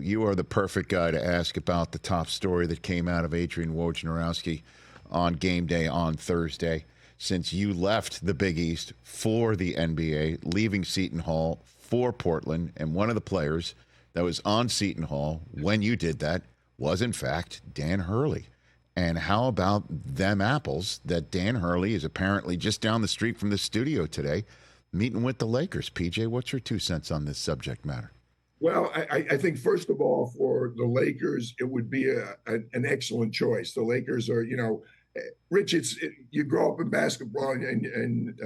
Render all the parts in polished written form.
you are the perfect guy to ask about the top story that came out of Adrian Wojnarowski on game day on Thursday, since you left the Big East for the NBA, leaving Seton Hall for Portland, and one of the players that was on Seton Hall when you did that was, in fact, Dan Hurley. And how about them apples that Dan Hurley is apparently just down the street from the studio today meeting with the Lakers? PJ, what's your 2 cents on this subject matter? Well, I think, first of all, for the Lakers, it would be an excellent choice. The Lakers are, Rich, you grow up in basketball and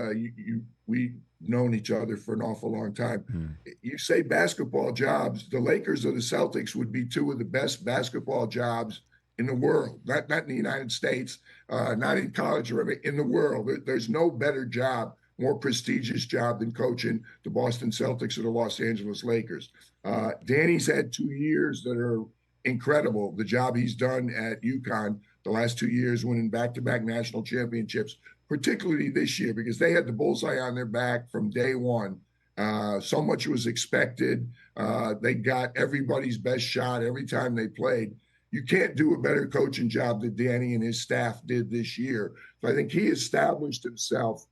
we've known each other for an awful long time. You say basketball jobs, the Lakers or the Celtics would be two of the best basketball jobs in the world, not in the United States, not in college or ever, in the world. There's no better job, more prestigious job than coaching the Boston Celtics or the Los Angeles Lakers. Danny's had 2 years that are incredible. The job he's done at UConn the last 2 years, winning back-to-back national championships, particularly this year, because they had the bullseye on their back from day one. So much was expected. They got everybody's best shot every time they played. You can't do a better coaching job than Danny and his staff did this year. So I think he established himself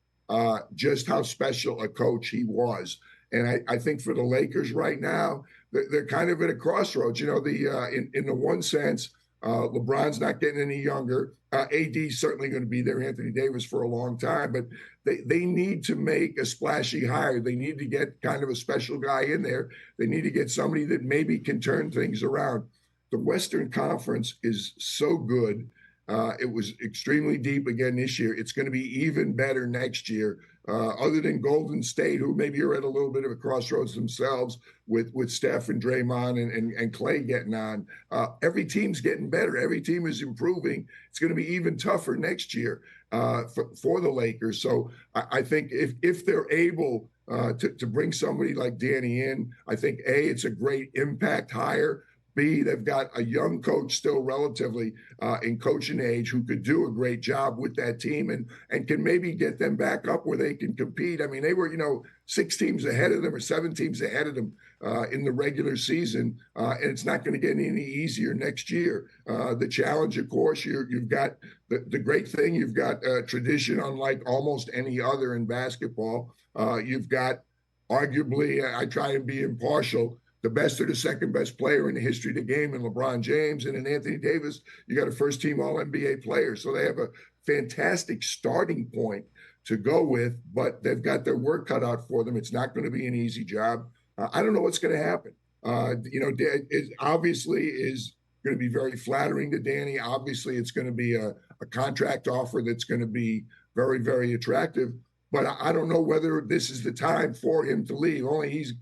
just how special a coach he was. And I think for the Lakers right now, they're kind of at a crossroads. In the one sense, LeBron's not getting any younger. AD's certainly going to be there, Anthony Davis, for a long time. But they need to make a splashy hire. They need to get kind of a special guy in there. They need to get somebody that maybe can turn things around. The Western Conference is so good. It was extremely deep again this year. It's going to be even better next year. Other than Golden State, who maybe are at a little bit of a crossroads themselves with Steph and Draymond and Clay getting on. Every team's getting better. Every team is improving. It's going to be even tougher next year for the Lakers. So I think if they're able to bring somebody like Danny in, I think, A, it's a great impact hire. B, they've got a young coach still relatively in coaching age who could do a great job with that team and can maybe get them back up where they can compete. I mean, they were, 6 teams ahead of them or 7 teams ahead of them in the regular season, and it's not going to get any easier next year. The challenge, of course, you've got the great thing. You've got tradition unlike almost any other in basketball. You've got arguably, I try and be impartial, the best or the second best player in the history of the game in LeBron James, and in Anthony Davis, you got a first-team All-NBA player. So they have a fantastic starting point to go with, but they've got their work cut out for them. It's not going to be an easy job. I don't know what's going to happen. It obviously is going to be very flattering to Danny. Obviously, it's going to be a contract offer that's going to be very, very attractive. But I don't know whether this is the time for him to leave. Only he's,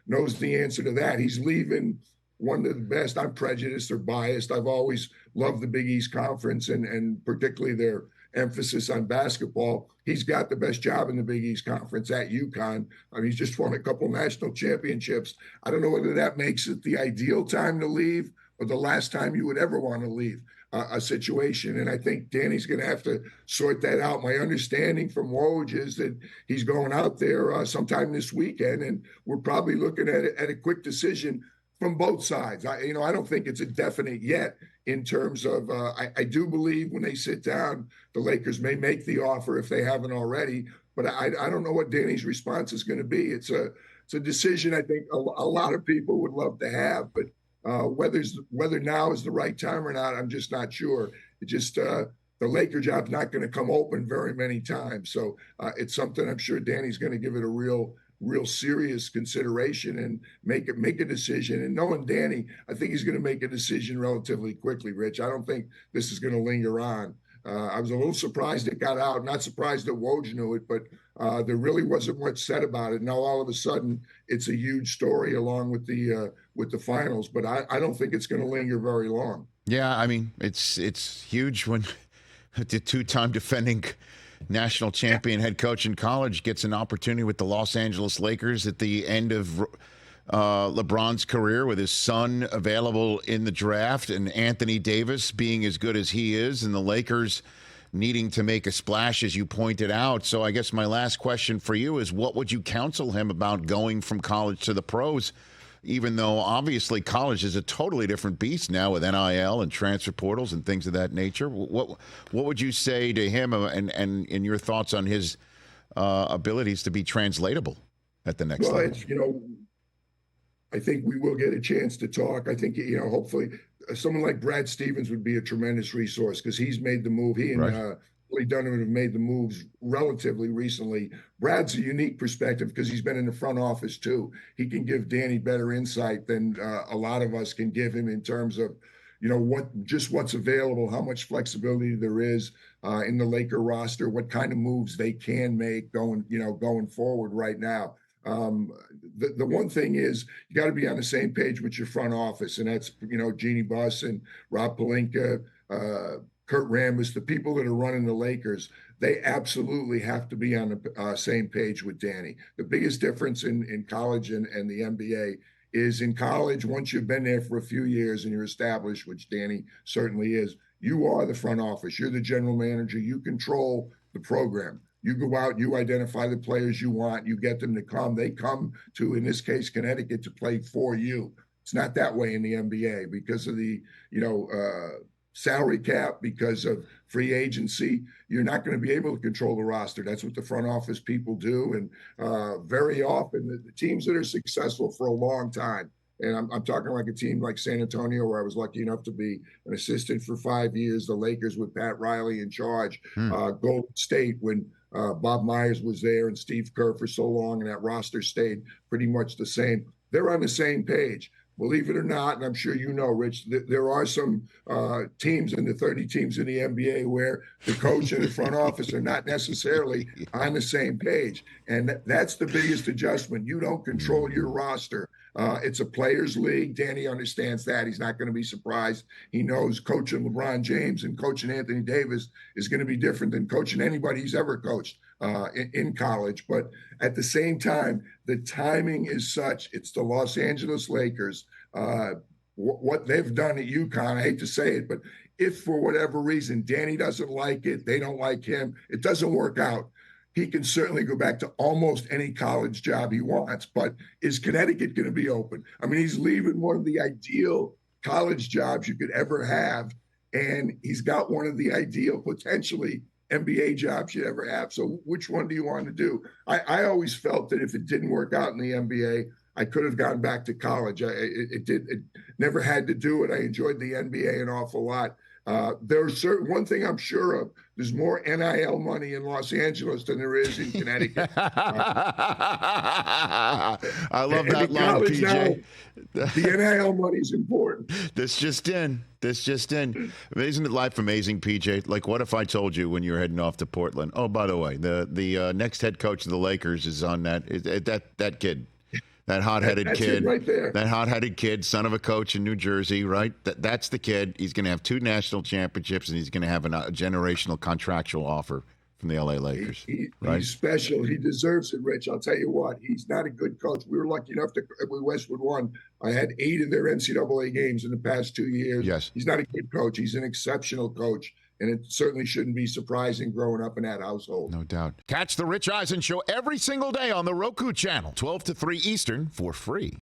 knows the answer to that. He's leaving one of the best. I'm prejudiced or biased. I've always loved the Big East Conference and particularly their emphasis on basketball. He's got the best job in the Big East Conference at UConn. He's just won a couple national championships. I don't know whether that makes it the ideal time to leave or the last time you would ever want to leave a situation. And I think Danny's going to have to sort that out. My understanding from Woj is that he's going out there sometime this weekend, and we're probably looking at a quick decision from both sides. I don't think it's a definite yet in terms of, I do believe when they sit down, the Lakers may make the offer if they haven't already, but I don't know what Danny's response is going to be. It's a decision I think a lot of people would love to have, but whether now is the right time or not, I'm just not sure. It just the Laker job's not going to come open very many times, so it's something I'm sure Danny's going to give it a real serious consideration and make a decision. And knowing Danny, I think he's going to make a decision relatively quickly. Rich, I don't think this is going to linger on. I was a little surprised it got out. Not surprised that Woj knew it, but there really wasn't much said about it. Now all of a sudden, it's a huge story along with the finals. But I don't think it's going to linger very long. Yeah, I mean it's huge when the 2-time defending national champion head coach in college gets an opportunity with the Los Angeles Lakers at the end of LeBron's career, with his son available in the draft and Anthony Davis being as good as he is, and the Lakers needing to make a splash, as you pointed out. So I guess my last question for you is, what would you counsel him about going from college to the pros even though obviously college is a totally different beast now with NIL and transfer portals and things of that nature. What would you say to him and your thoughts on his abilities to be translatable at the next Well, level? it's, I think we will get a chance to talk. I think, hopefully someone like Brad Stevens would be a tremendous resource because he's made the move. He and Right. Willie Donovan have made the moves relatively recently. Brad's a unique perspective because he's been in the front office too. He can give Danny better insight than a lot of us can give him in terms of, what's available, how much flexibility there is in the Laker roster, what kind of moves they can make going forward right now. The one thing is you got to be on the same page with your front office, and that's Jeannie Buss and Rob Pelinka, Kurt Rambis, the people that are running the Lakers. They absolutely have to be on the same page with Danny. The biggest difference in college and the NBA is in college, once you've been there for a few years and you're established, which Danny certainly is, you are the front office. You're the general manager. You control the program. You go out, you identify the players you want, you get them to come. They come to, in this case, Connecticut to play for you. It's not that way in the NBA because of the, salary cap, because of free agency. You're not going to be able to control the roster. That's what the front office people do. And very often the teams that are successful for a long time, and I'm talking like a team like San Antonio, where I was lucky enough to be an assistant for 5 years, the Lakers with Pat Riley in charge, Golden State when Bob Myers was there and Steve Kerr for so long, and that roster stayed pretty much the same. They're on the same page. Believe it or not, and I'm sure you know, Rich, there are some teams in the 30 teams in the NBA where the coach and the front office are not necessarily on the same page. And that's the biggest adjustment. You don't control your roster. It's a players' league. Danny understands that. He's not going to be surprised. He knows coaching LeBron James and coaching Anthony Davis is going to be different than coaching anybody he's ever coached in college. But at the same time, the timing is such. It's the Los Angeles Lakers. What they've done at UConn, I hate to say it, but if for whatever reason Danny doesn't like it, they don't like him, it doesn't work out, he can certainly go back to almost any college job he wants. But is Connecticut going to be open? I mean, he's leaving one of the ideal college jobs you could ever have, and he's got one of the ideal, potentially, NBA jobs you'd ever have. So which one do you want to do? I always felt that if it didn't work out in the NBA, I could have gone back to college. It never had to do it. I enjoyed the NBA an awful lot. There's one thing I'm sure of. There's more NIL money in Los Angeles than there is in Connecticut. I love that line, PJ. Now, the NIL money is important. This just in. Isn't it life amazing, PJ? Like, what if I told you when you were heading off to Portland? Oh, by the way, the next head coach of the Lakers is on that kid. That hot-headed kid, right there. That hot-headed kid, son of a coach in New Jersey, right? That's the kid. He's going to have 2 national championships, and he's going to have a generational contractual offer from the LA Lakers. Right? He's special. He deserves it, Rich. I'll tell you what. He's not a good coach. We were lucky enough to, when Westwood won, I had 8 of their NCAA games in the past 2 years. Yes. He's not a good coach. He's an exceptional coach. And it certainly shouldn't be surprising growing up in that household. No doubt. Catch the Rich Eisen Show every single day on the Roku channel, 12 to 3 Eastern, for free.